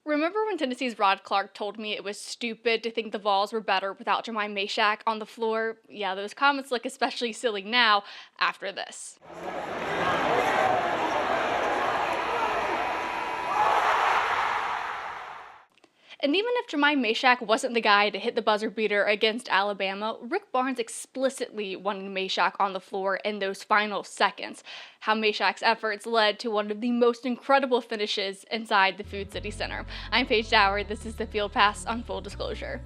Remember when Tennessee's Rod Clark told me it was stupid to think the Vols were better without Jahmai Mashack on the floor? Yeah, those comments look especially silly now after this. And even if Jahmai Mashack wasn't the guy to hit the buzzer beater against Alabama, Rick Barnes explicitly wanted Mashack on the floor in those final seconds. How Mashack's efforts led to one of the most incredible finishes inside the Food City Center. I'm Paige Dower. This is the Field Pass on Full Disclosure.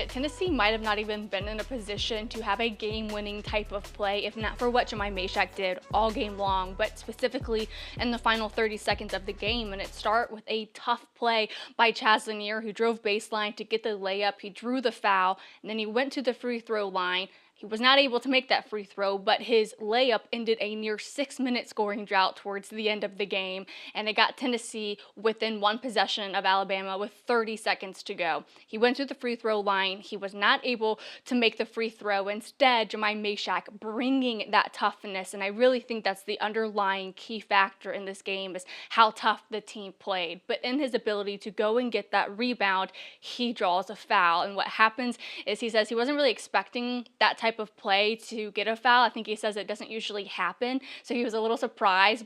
Tennessee might have not even been in a position to have a game-winning type of play if not for what Jahmai Mashack did all game long, but specifically in the final 30 seconds of the game. And it started with a tough play by Chaz Lanier, who drove baseline to get the layup. He drew the foul, and then he went to the free throw line. He was not able to make that free throw, but his layup ended a near 6-minute scoring drought towards the end of the game, and it got Tennessee within one possession of Alabama with 30 seconds to go. He went to the free throw line. He was not able to make the free throw. Instead, Jahmai Mashack bringing that toughness, and I really think that's the underlying key factor in this game is how tough the team played. But in his ability to go and get that rebound, he draws a foul, and what happens is he says he wasn't really expecting that type of play to get a foul. I think he says it doesn't usually happen, so he was a little surprised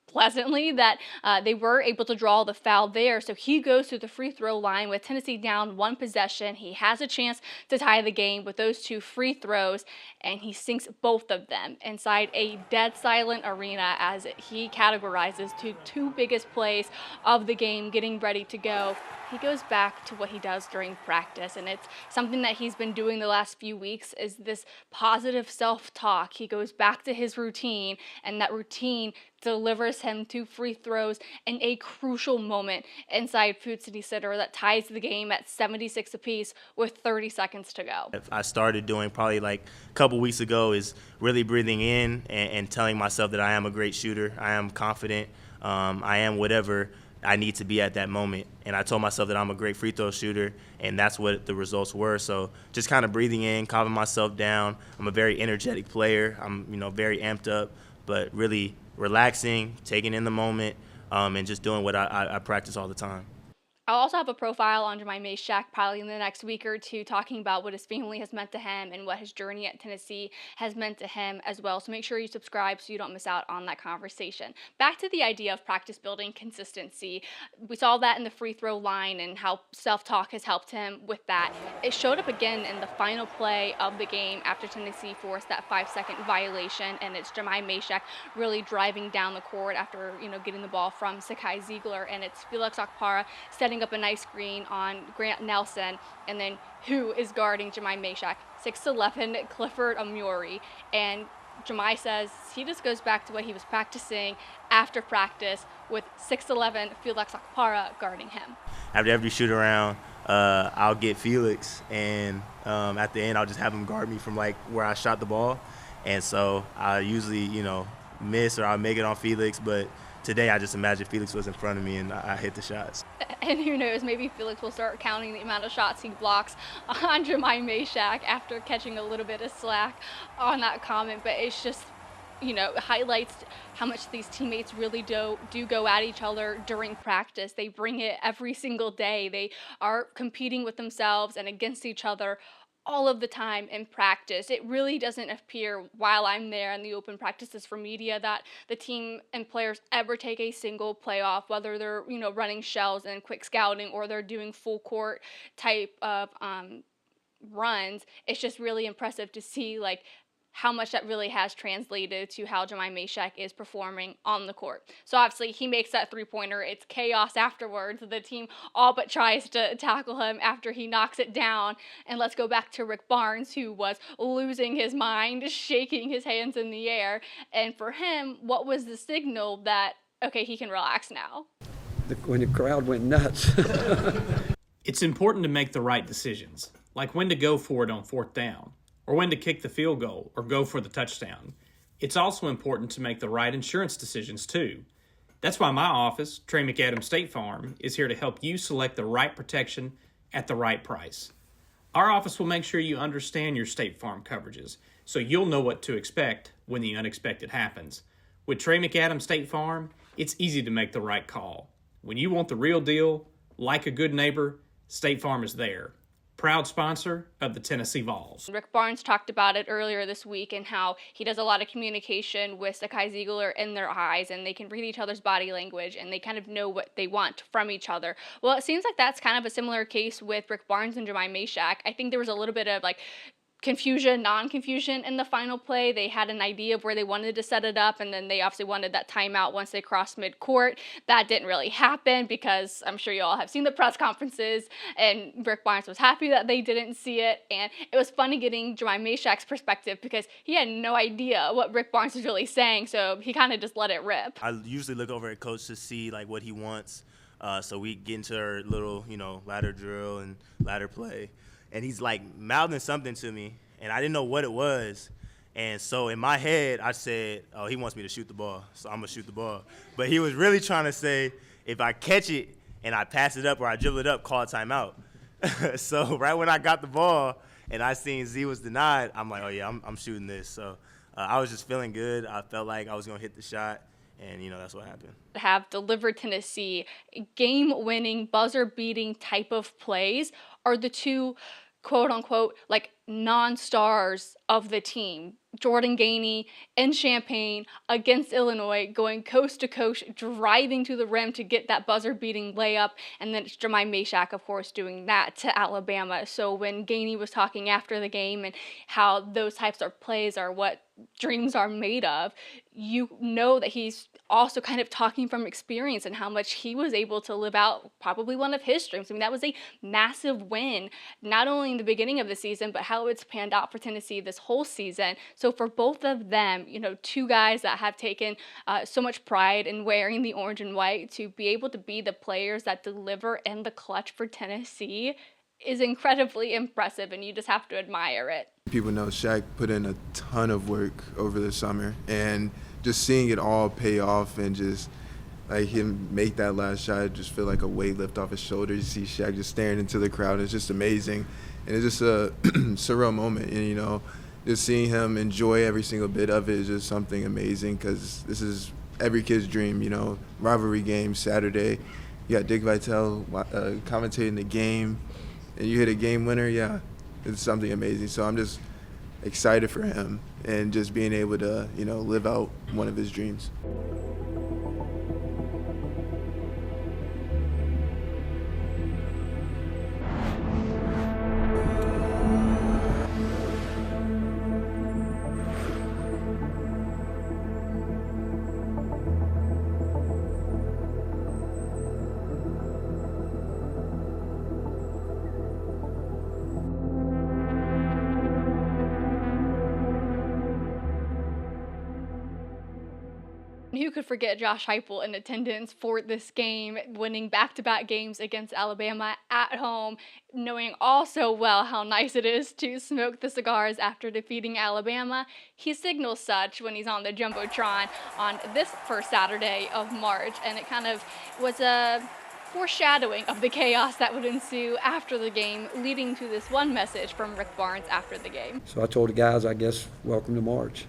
pleasantly that they were able to draw the foul there. So he goes to the free throw line with Tennessee down one possession. He has a chance to tie the game with those two free throws, and he sinks both of them inside a dead silent arena as he categorizes to two biggest plays of the game getting ready to go. He goes back to what he does during practice, and it's something that he's been doing the last few weeks is this positive self-talk. He goes back to his routine, and that routine delivers him two free throws in a crucial moment inside Food City Center that ties the game at 76 apiece with 30 seconds to go. I started doing probably like a couple weeks ago is really breathing in and telling myself that I am a great shooter. I am confident. I am whatever I need to be at that moment. And I told myself that I'm a great free throw shooter, and that's what the results were. So just kind of breathing in, calming myself down. I'm a very energetic player. I'm, very amped up, but really relaxing, taking in the moment, and just doing what I practice all the time. I'll also have a profile on Jahmai Mashack probably in the next week or two talking about what his family has meant to him and what his journey at Tennessee has meant to him as well. So make sure you subscribe so you don't miss out on that conversation. Back to the idea of practice building consistency. We saw that in the free throw line and how self-talk has helped him with that. It showed up again in the final play of the game after Tennessee forced that 5-second violation, and it's Jahmai Mashack really driving down the court after, getting the ball from Sakai Ziegler, and it's Felix Okpara setting up a nice screen on Grant Nelson, and then who is guarding Jahmai Mashack? 6'11" Clifford Amuri, and Jahmai says he just goes back to what he was practicing after practice with 6'11" Felix Okpara guarding him. After every shoot around, I'll get Felix, and at the end I'll just have him guard me from like where I shot the ball, and so I usually miss or I'll make it on Felix, but today I just imagine Felix was in front of me and I hit the shots. And who knows, maybe Felix will start counting the amount of shots he blocks on Jahmai Mashack after catching a little bit of slack on that comment. But it's just, highlights how much these teammates really do go at each other during practice. They bring it every single day. They are competing with themselves and against each other all of the time in practice. It really doesn't appear while I'm there in the open practices for media that the team and players ever take a single play off, whether they're, running shells and quick scouting or they're doing full court type of runs. It's just really impressive to see how much that really has translated to how Jahmai Mashack is performing on the court. So obviously he makes that three-pointer. It's chaos afterwards. The team all but tries to tackle him after he knocks it down. And let's go back to Rick Barnes, who was losing his mind, shaking his hands in the air. And for him, what was the signal that, okay, he can relax now? When the crowd went nuts. It's important to make the right decisions, like when to go for it on fourth down, or when to kick the field goal or go for the touchdown. It's also important to make the right insurance decisions too. That's why my office, Trey McAdams State Farm, is here to help you select the right protection at the right price. Our office will make sure you understand your State Farm coverages so you'll know what to expect when the unexpected happens. With Trey McAdams State Farm, It's easy to make the right call. When you want the real deal, like a good neighbor, State Farm is there. Proud sponsor of the Tennessee Vols. Rick Barnes talked about it earlier this week and how he does a lot of communication with Sakai Ziegler in their eyes, and they can read each other's body language and they kind of know what they want from each other. Well, it seems like that's kind of a similar case with Rick Barnes and Jahmai Mashack. I think there was a little bit of confusion, non-confusion in the final play. They had an idea of where they wanted to set it up, and then they obviously wanted that timeout once they crossed midcourt. That didn't really happen because I'm sure you all have seen the press conferences, and Rick Barnes was happy that they didn't see it. And it was funny getting Jahmai Mashack's perspective because he had no idea what Rick Barnes was really saying, so he kind of just let it rip. I usually look over at Coach to see what he wants. So we get into our little, ladder drill and ladder play. And he's mouthing something to me, and I didn't know what it was. And so in my head, I said, oh, he wants me to shoot the ball, so I'm going to shoot the ball. But he was really trying to say, if I catch it and I pass it up or I dribble it up, call a timeout. So right when I got the ball and I seen Z was denied, I'm like, oh, yeah, I'm shooting this. So I was just feeling good. I felt like I was going to hit the shot. And, that's what happened. Have delivered Tennessee game-winning, buzzer-beating type of plays are the two, quote-unquote, non-stars of the team. Jordan Gainey in Champaign against Illinois, going coast to coast, driving to the rim to get that buzzer-beating layup, and then it's Jahmai Mashack, of course, doing that to Alabama. So when Gainey was talking after the game and how those types of plays are what dreams are made of, you know that he's also kind of talking from experience and how much he was able to live out probably one of his dreams. I mean, that was a massive win, not only in the beginning of the season, but how it's panned out for Tennessee this whole season. So for both of them, two guys that have taken so much pride in wearing the orange and white, to be able to be the players that deliver in the clutch for Tennessee is incredibly impressive, and you just have to admire it. People know Shaq put in a ton of work over the summer, and just seeing it all pay off and just him make that last shot, just feel like a weight lift off his shoulders. You see Shaq just staring into the crowd. It's just amazing, and it's just a surreal moment. And just seeing him enjoy every single bit of it is just something amazing, because this is every kid's dream. Rivalry game Saturday, you got Dick Vitale commentating the game, and you hit a game winner. Yeah, it's something amazing. So I'm just excited for him and just being able to, live out one of his dreams. Who could forget Josh Heupel in attendance for this game, winning back-to-back games against Alabama at home, knowing all so well how nice it is to smoke the cigars after defeating Alabama. He signals such when he's on the Jumbotron on this first Saturday of March, and it kind of was a foreshadowing of the chaos that would ensue after the game, leading to this one message from Rick Barnes after the game. So I told the guys, I guess, welcome to March.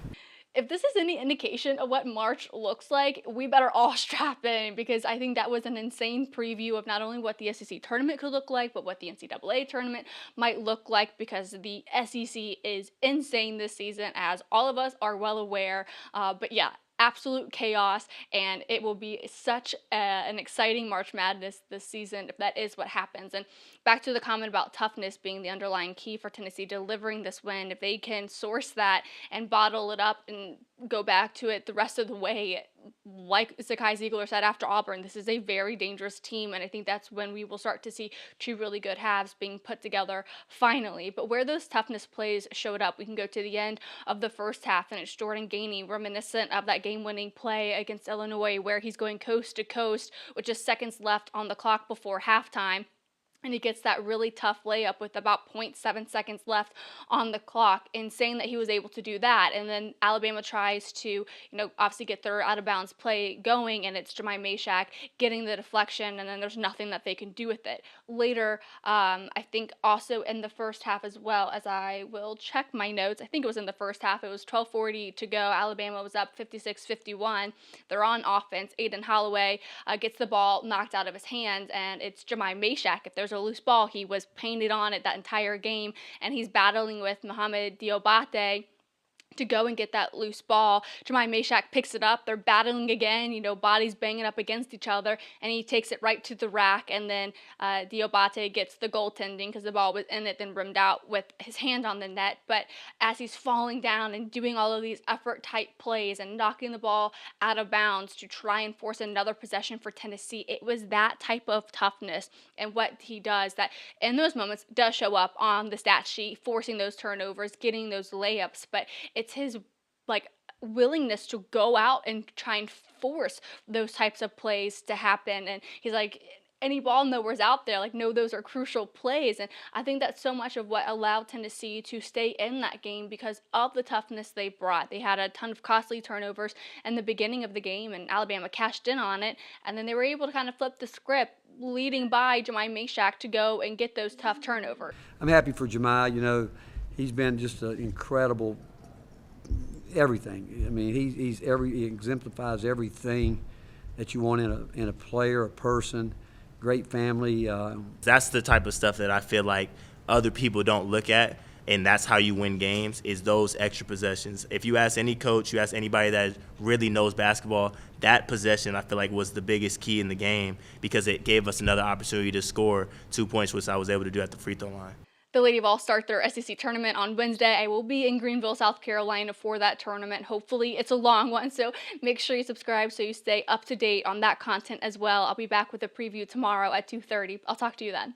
If this is any indication of what March looks like, we better all strap in, because I think that was an insane preview of not only what the SEC tournament could look like, but what the NCAA tournament might look like, because the SEC is insane this season, as all of us are well aware. But yeah, absolute chaos, and it will be such an exciting March Madness this season if that is what happens. And back to the comment about toughness being the underlying key for Tennessee delivering this win, if they can source that and bottle it up and go back to it the rest of the way, like Sakai Ziegler said after Auburn, this is a very dangerous team, and I think that's when we will start to see two really good halves being put together finally. But where those toughness plays showed up, we can go to the end of the first half, and it's Jordan Gainey, reminiscent of that game-winning play against Illinois where he's going coast to coast with just seconds left on the clock before halftime. and he gets that really tough layup with about 0.7 seconds left on the clock. Insane that he was able to do that. And then Alabama tries to, obviously get their out of bounds play going, and it's Jahmai Mashack getting the deflection, and then there's nothing that they can do with it. Later, I think also in the first half, as well, as I will check my notes, I think it was in the first half, it was 12:40 to go. Alabama was up 56-51. They're on offense. Aiden Holloway gets the ball knocked out of his hands, and it's Jahmai Mashack. If there's a loose ball, he was painted on it that entire game, and he's battling with Mohamed Diobate to go and get that loose ball. Jahmai Mashack picks it up. They're battling again, bodies banging up against each other, and he takes it right to the rack, and then Diobate gets the goaltending because the ball was in it, then rimmed out with his hand on the net. But as he's falling down and doing all of these effort-type plays and knocking the ball out of bounds to try and force another possession for Tennessee, it was that type of toughness and what he does that in those moments does show up on the stat sheet, forcing those turnovers, getting those layups, but it's his willingness to go out and try and force those types of plays to happen. And he's like, any ball nowhere's out there, no, those are crucial plays. And I think that's so much of what allowed Tennessee to stay in that game because of the toughness they brought. They had a ton of costly turnovers in the beginning of the game, and Alabama cashed in on it, and then they were able to kind of flip the script, leading by Jahmai Mashack to go and get those tough turnovers. I'm happy for Jahmai. He's been just an incredible everything. I mean, he exemplifies everything that you want in a player, a person. Great family. That's the type of stuff that I feel like other people don't look at, and that's how you win games, is those extra possessions. If you ask any coach, you ask anybody that really knows basketball, that possession I feel like was the biggest key in the game because it gave us another opportunity to score 2 points, which I was able to do at the free throw line. The Lady Vols start their SEC tournament on Wednesday. I will be in Greenville, South Carolina for that tournament. Hopefully it's a long one, so make sure you subscribe so you stay up to date on that content as well. I'll be back with a preview tomorrow at 2:30. I'll talk to you then.